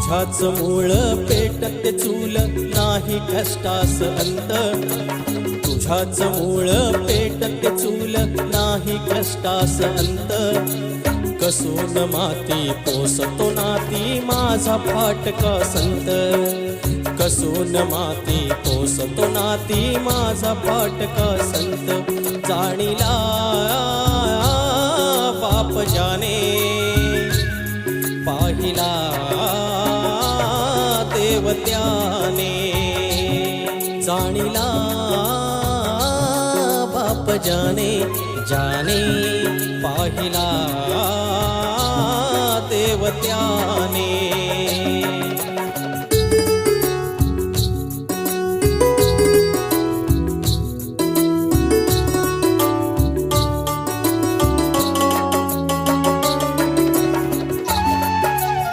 तुझ्याच मूळ पेटते चूल नाही कष्टास अंत तुझ्याच मूळ पेटते चूल नाही कष्टास अंत कसून माती पोसतो नाती माझा फाटका संत कसून माती पोसतो नाती माझा फाटका संत जाणीला बाप जाने पाहिला देव त्याने जाणीला बाप जाने जाने पाहिला देव त्याने